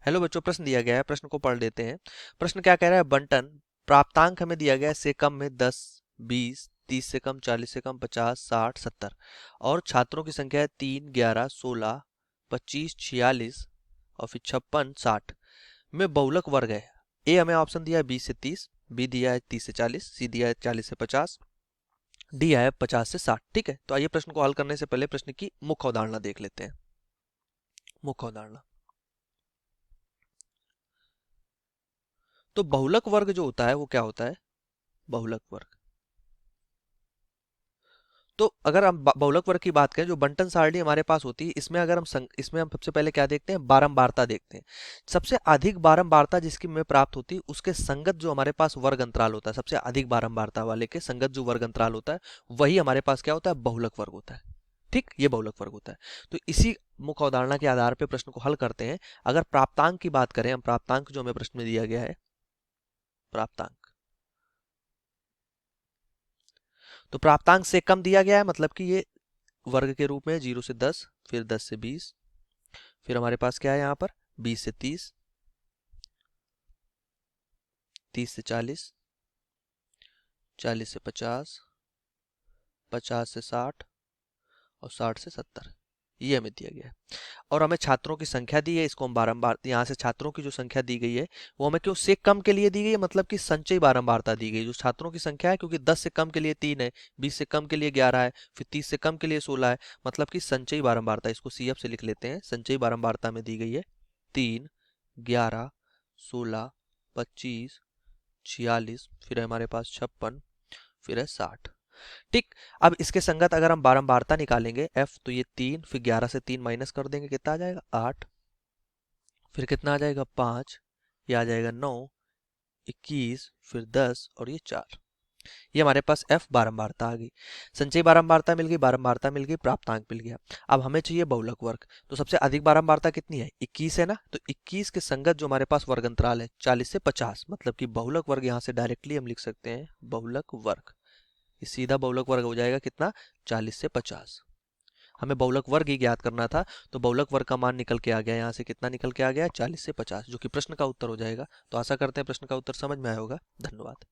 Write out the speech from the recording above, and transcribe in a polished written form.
Hello बच्चों, प्रश्न दिया गया है, प्रश्न को पढ़ लेते हैं। प्रश्न क्या कह रहा है? बंटन, प्राप्तांक हमें दिया गया है से कम में 10, 20, 30 से कम, 40 से कम, 50, 60, 70 और छात्रों की संख्या है 3, 11, 16, 25, 46 और फिर 56, 60 में बहुलक वर्ग है। ए हमें ऑप्शन दिया है 20 से 30, बी दिया है 30 से 40, सी दिया है 40 से 50, डी है 50 से 60। ठीक है, तो आइए प्रश्न को हल करने से पहले प्रश्न की मुख्य अवधारणा देख लेते हैं। मुख्य अवधारणा, तो बहुलक वर्ग जो होता है वो क्या होता है? बहुलक वर्ग, तो अगर हम बहुलक वर्ग की बात करें, जो बंटन सारणी हमारे पास होती है, इसमें अगर इसमें हम सबसे पहले क्या देखते हैं? बारंबारता देखते हैं। सबसे अधिक बारंबारता जिसकी में प्राप्त होती है उसके संगत जो हमारे पास वर्ग अंतराल होता है, सबसे अधिक बारंबारता वाले के संगत जो वर्ग अंतराल होता है, वही हमारे पास क्या होता है? बहुलक वर्ग होता है। ठीक, ये बहुलक वर्ग होता है। तो इसी मुख्य अवधारणा के आधार पर प्रश्न को हल करते हैं। अगर प्राप्तांक की बात करें, हम प्राप्तांक जो हमें प्रश्न में दिया गया है, प्राप्तांक, तो प्राप्तांक से कम दिया गया है, मतलब कि ये वर्ग के रूप में 0 से 10, फिर 10 से 20, फिर हमारे पास क्या है यहाँ पर? 20 से 30, 30 से 40, 40 से 50, 50 से 60 और 60 से 70, ये हमें दिया गया है। और हमें छात्रों की संख्या दी है, इसको हम बारंबार, यहाँ से छात्रों की जो संख्या दी गई है वो हमें क्यों से कम के लिए दी गई है? मतलब कि संचयी बारंबारता दी गई। जो छात्रों की संख्या है, क्योंकि 10 से कम के लिए 3 है, 20 से कम के लिए 11 है, फिर 30 से कम के लिए 16 है, मतलब कि संचयी बारंबारता, इसको CF से लिख लेते हैं। संचयी बारंबारता में दी गई है 3, 11, 16, 25, 46, फिर है हमारे पास 56, फिर है 60। ठीक, अब इसके संगत अगर हम बारंबारता निकालेंगे F, तो ये 3, फिर 11 से 3 माइनस कर देंगे, कितना आ जाएगा? 8, फिर कितना आ जाएगा? 5, ये आ जाएगा 9, 21, फिर 10 और ये 4। ये हमारे पास F बारंबारता आ गई। संचयी बारंबारता मिल गई, बारंबारता मिल गई, प्राप्तांक मिल गया। अब हमें चाहिए बहुलक वर्ग। तो सबसे अधिक बारंबारता कितनी है? 21 है ना, तो 21 के संगत जो हमारे पास वर्ग अंतराल है 40 से 50, मतलब कि बहुलक वर्ग यहाँ से डायरेक्टली हम लिख सकते हैं बहुलक वर्ग। ये सीधा बहुलक वर्ग हो जाएगा कितना? 40 से 50। हमें बहुलक वर्ग ही ज्ञात करना था, तो बहुलक वर्ग का मान निकल के आ गया, यहाँ से कितना निकल के आ गया? 40 से 50, जो कि प्रश्न का उत्तर हो जाएगा। तो आशा करते हैं प्रश्न का उत्तर समझ में आया होगा। धन्यवाद।